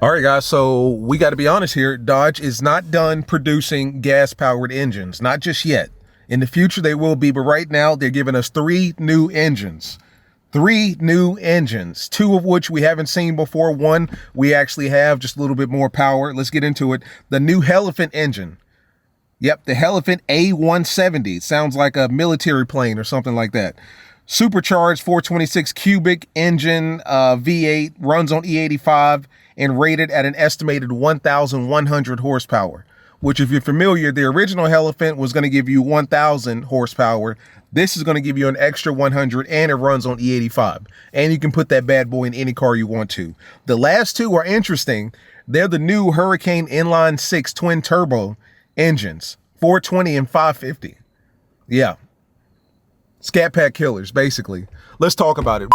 All right, guys, so we got to be honest here. Dodge is not done producing gas-powered engines, not just yet. In the future, they will be, but right now, they're giving us three new engines. Three new engines, two of which we haven't seen before. One we actually have, just a little bit more power. Let's get into it. The new HELLEPHANT engine. Yep, the HELLEPHANT A170. Sounds like a military plane or something like that. Supercharged 426 cubic engine, V8, runs on E85 and rated at an estimated 1,100 horsepower, which if you're familiar, the original HELLEPHANT was going to give you 1,000 horsepower. This is going to give you an extra 100 and it runs on E85. And you can put that bad boy in any car you want to. The last two are interesting. They're the new Hurricane Inline 6 twin turbo engines, 420 and 550. Yeah. Scat Pack killers, basically. Let's talk about it.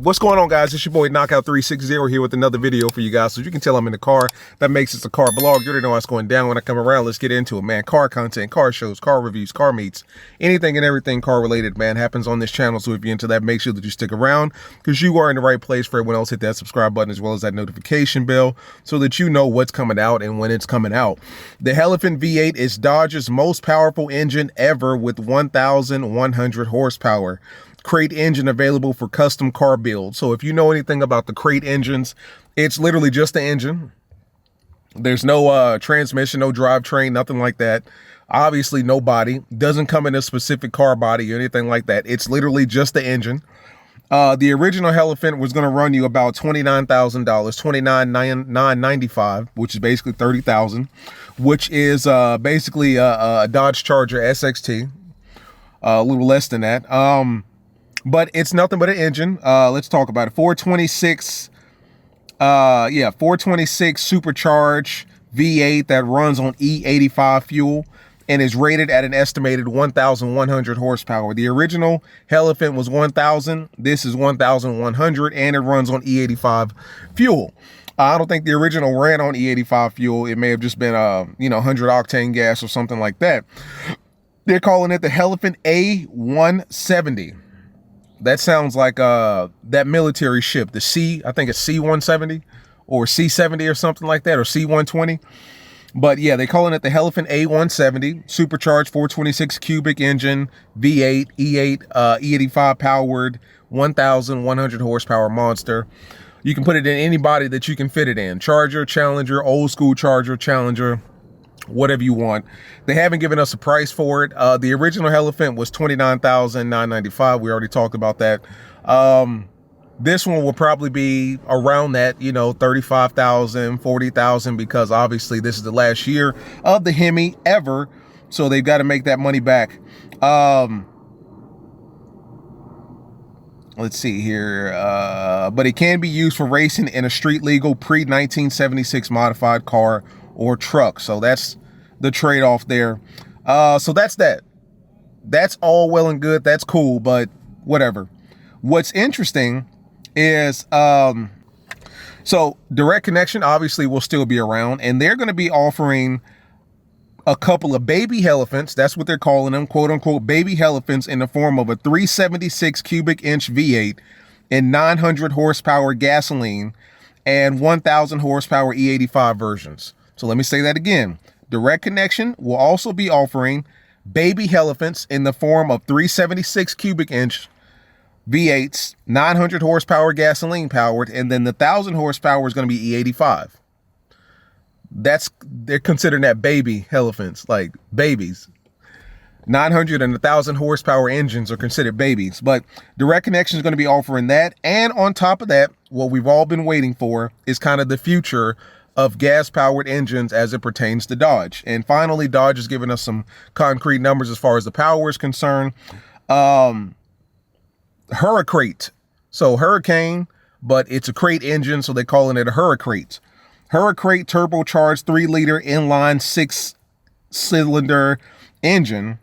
What's going on, guys? It's your boy Knockout 360 here with another video for you guys. So you can tell I'm in the car. That makes it a car blog. You already know what's going down when I come around. Let's get into it, man. Car content, car shows, car reviews, car meets, anything and everything car related, man, happens on this channel. So if you're into that, make sure that you stick around because you are in the right place. For everyone else, hit that subscribe button as well as that notification bell so that you know what's coming out and when it's coming out. The HELLEPHANT V8 is Dodge's most powerful engine ever with 1,100 horsepower. Crate engine available for custom car build. So if you know anything about the crate engines, it's literally just the engine. There's no transmission, no drivetrain, nothing like that. Obviously no body, doesn't come in a specific car body or anything like that. It's literally just the engine. The original HELLEPHANT was going to run you about $29,000, $29,995, which is basically $30,000, which is basically a Dodge Charger SXT, a little less than that. But it's nothing but an engine. Let's talk about it. 426, 426 supercharged V8 that runs on E85 fuel and is rated at an estimated 1,100 horsepower. The original HELLEPHANT was 1,000. This is 1,100 and it runs on E85 fuel. I don't think the original ran on E85 fuel. It may have just been 100 octane gas or something like that. They're calling it the HELLEPHANT A170. That sounds like that military ship, the I think it's C-170 or C-70 or something like that, or C-120. But yeah, they're calling it the HELLEPHANT A170, supercharged 426 cubic engine, V8, E8, E85 powered, 1,100 horsepower monster. You can put it in any body that you can fit it in. Charger, Challenger, old school Charger, Challenger, whatever you want. They haven't given us a price for it. The original HELLEPHANT was $29,995. We already talked about that. This one will probably be around that, $35,000, $40,000, because obviously this is the last year of the HEMI Ever, so they've got to make that money back. Let's see here. But it can be used for racing in a street legal pre-1976 modified car or truck. So that's the trade-off there. So that's that. That's all well and good. That's cool, but whatever. What's interesting is so direct connection obviously will still be around, and they're going to be offering a couple of baby HELLEPHANTs. That's what they're calling them, quote unquote baby HELLEPHANTs, in the form of a 376 cubic inch V8 and 900 horsepower gasoline and 1,000 horsepower E85 versions. So let me say that again. Direct Connection will also be offering baby HELLEPHANTs in the form of 376 cubic inch V8s, 900 horsepower gasoline powered, and then the 1,000 horsepower is going to be E85. They're considering that baby HELLEPHANTs, like babies. 900 and 1,000 horsepower engines are considered babies, but Direct Connection is going to be offering that. And on top of that, what we've all been waiting for is kind of the future of gas-powered engines as it pertains to Dodge. And finally, Dodge has given us some concrete numbers as far as the power is concerned. Hurricane. So Hurricane, but it's a crate engine, so they're calling it a Hurricane. Hurricane turbocharged 3-liter inline 6-cylinder engine.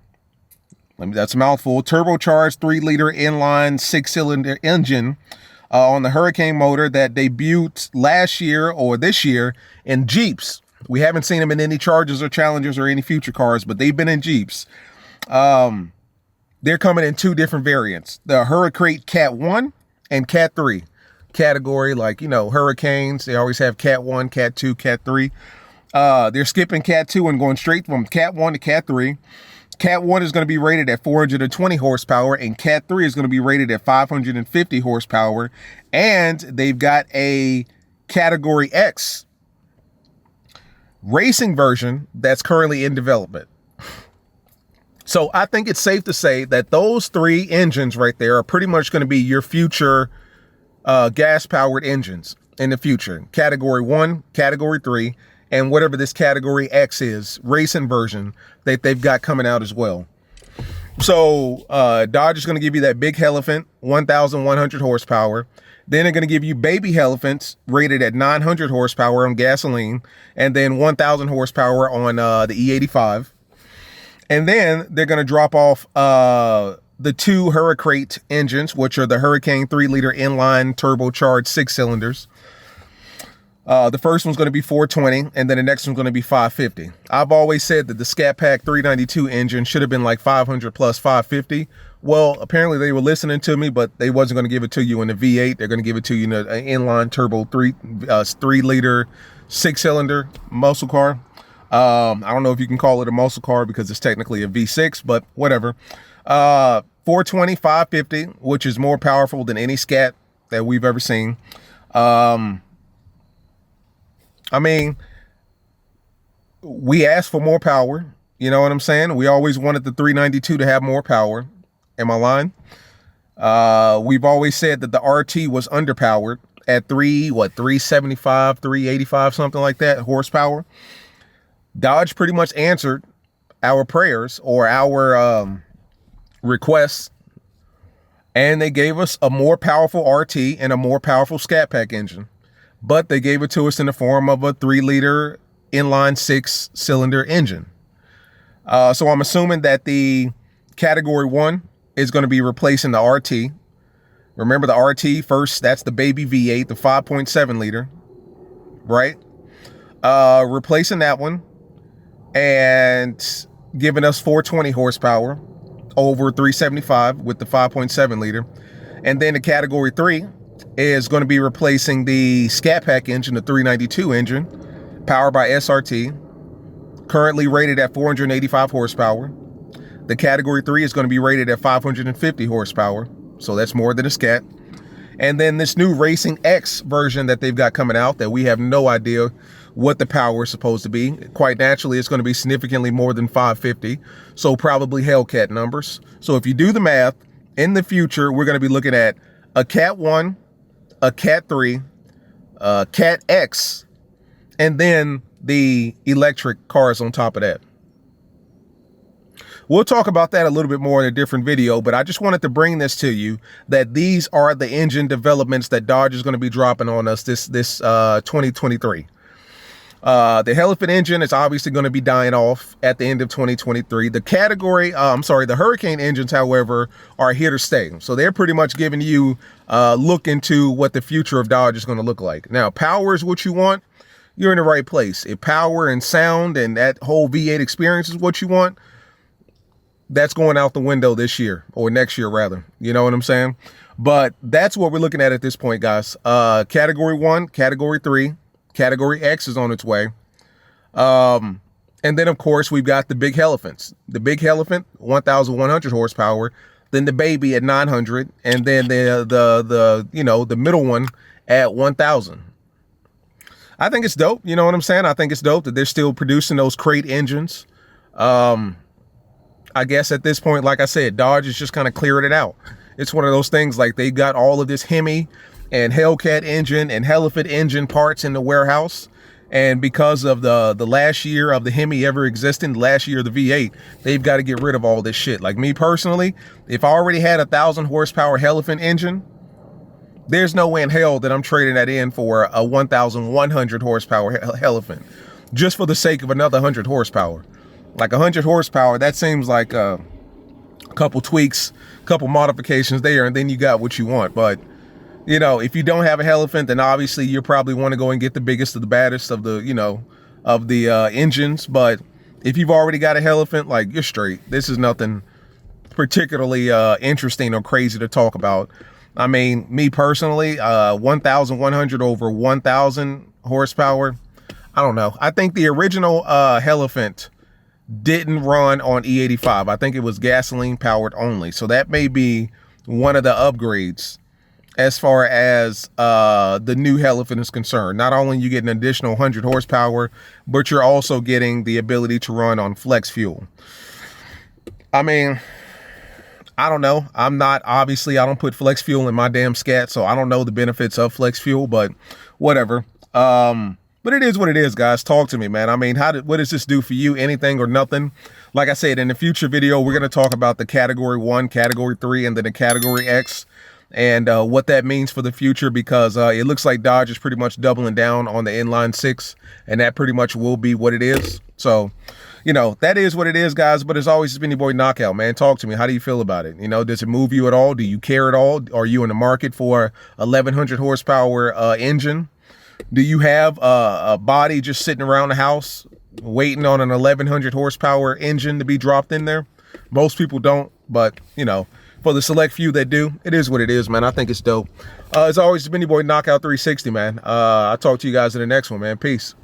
That's a mouthful. Turbocharged 3-liter inline 6-cylinder engine on the Hurricane motor that debuted last year or this year in Jeeps. We haven't seen them in any Chargers or Challengers or any future cars, but they've been in Jeeps. They're coming in two different variants, the Hurricane Cat 1 and Cat 3. category, like, you know, hurricanes. They always have Cat 1, Cat 2, Cat 3. They're skipping Cat 2 and going straight from Cat 1 to Cat 3. Cat 1 is going to be rated at 420 horsepower, and Cat 3 is going to be rated at 550 horsepower. And they've got a Category X racing version that's currently in development. So I think it's safe to say that those three engines right there are pretty much going to be your future gas-powered engines in the future. Category 1, Category 3, and whatever this Category X is, racing version that they've got coming out as well. So Dodge is going to give you that big Hellefant, 1,100 horsepower. Then they're going to give you baby Hellefants rated at 900 horsepower on gasoline, and then 1,000 horsepower on the E85. And then they're going to drop off the two Hurricane engines, which are the Hurricane 3-liter inline turbocharged 6-cylinders. The first one's going to be 420, and then the next one's going to be 550. I've always said that the Scat Pack 392 engine should have been like 500 plus 550. Well, apparently they were listening to me, but they wasn't going to give it to you in the V8. They're going to give it to you in an inline turbo 3-liter 6-cylinder muscle car. I don't know if you can call it a muscle car because it's technically a V6, but whatever. 420, 550, which is more powerful than any Scat that we've ever seen. I mean, we asked for more power. You know what I'm saying? We always wanted the 392 to have more power. Am I lying? We've always said that the RT was underpowered at 375, 385, something like that, horsepower. Dodge pretty much answered our prayers or our requests, and they gave us a more powerful RT and a more powerful Scat Pack engine. But they gave it to us in the form of a 3-liter inline 6-cylinder engine. So I'm assuming that the Category 1 is going to be replacing the RT. Remember the RT first, that's the baby V8, the 5.7 liter, right? Replacing that one and giving us 420 horsepower over 375 with the 5.7 liter. And then the Category 3 is going to be replacing the Scat Pack engine, the 392 engine, powered by SRT, currently rated at 485 horsepower. The Category 3 is going to be rated at 550 horsepower, so that's more than a Scat. And then this new Racing X version that they've got coming out that we have no idea what the power is supposed to be. Quite naturally, it's going to be significantly more than 550, so probably Hellcat numbers. So if you do the math, in the future, we're going to be looking at a Cat 1, a Cat 3, Cat X, and then the electric cars on top of that. We'll talk about that a little bit more in a different video, but I just wanted to bring this to you that these are the engine developments that Dodge is going to be dropping on us this 2023. The Hellefant engine is obviously going to be dying off at the end of 2023. The Hurricane engines, however, are here to stay. So they're pretty much giving you a look into what the future of Dodge is going to look like. Now, power is what you want. You're in the right place. If power and sound and that whole V8 experience is what you want, that's going out the window this year, or next year rather. You know what I'm saying? But that's what we're looking at this point, guys. Category 1, Category 3, Category X is on its way. And then, of course, we've got the big Hellefants. The big Hellefant, 1,100 horsepower. Then the baby at 900. And then the middle one at 1,000. I think it's dope. You know what I'm saying? I think it's dope that they're still producing those crate engines. I guess at this point, like I said, Dodge is just kind of clearing it out. It's one of those things like they got all of this Hemi and Hellcat engine and Hellefant engine parts in the warehouse. And because of the last year of the Hemi ever existing, last year of the V8, they've got to get rid of all this shit. Like me personally, if I already had 1,000 horsepower Hellefant engine, there's no way in hell that I'm trading that in for a 1,100 horsepower Hellefant just for the sake of another 100 horsepower. Like 100 horsepower, that seems like a couple tweaks, couple modifications there, and then you got what you want. But, you know, if you don't have a Hellefant, then obviously you probably want to go and get the biggest of the baddest of the, engines. But if you've already got a Hellefant, like, you're straight. This is nothing particularly interesting or crazy to talk about. I mean, me personally, 1,100 over 1,000 horsepower. I don't know. I think the original HELLEPHANT didn't run on E85. I think it was gasoline powered only. So that may be one of the upgrades as far as the new HELLEPHANT is concerned. Not only you get an additional 100 horsepower, but you're also getting the ability to run on flex fuel. I mean, I don't know. Obviously, I don't put flex fuel in my damn scat, so I don't know the benefits of flex fuel, but whatever. But it is what it is, guys. Talk to me, man. I mean, what does this do for you? Anything or nothing? Like I said, in the future video, we're going to talk about the category 1, category 3, and then the category X, and what that means for the future, because it looks like Dodge is pretty much doubling down on the inline 6, and that pretty much will be what it is. So, you know, that is what it is, guys. But as always, it's been your boy Knockout, man. Talk to me. How do you feel about it? You know, does it move you at all? Do you care at all? Are you in the market for 1,100 horsepower engine? Do you have a body just sitting around the house waiting on an 1,100 horsepower engine to be dropped in there? Most people don't, but, you know, for the select few that do, it is what it is, man. I think it's dope. As always, it's been your boy Knockout 360, man. I'll talk to you guys in the next one, man. Peace.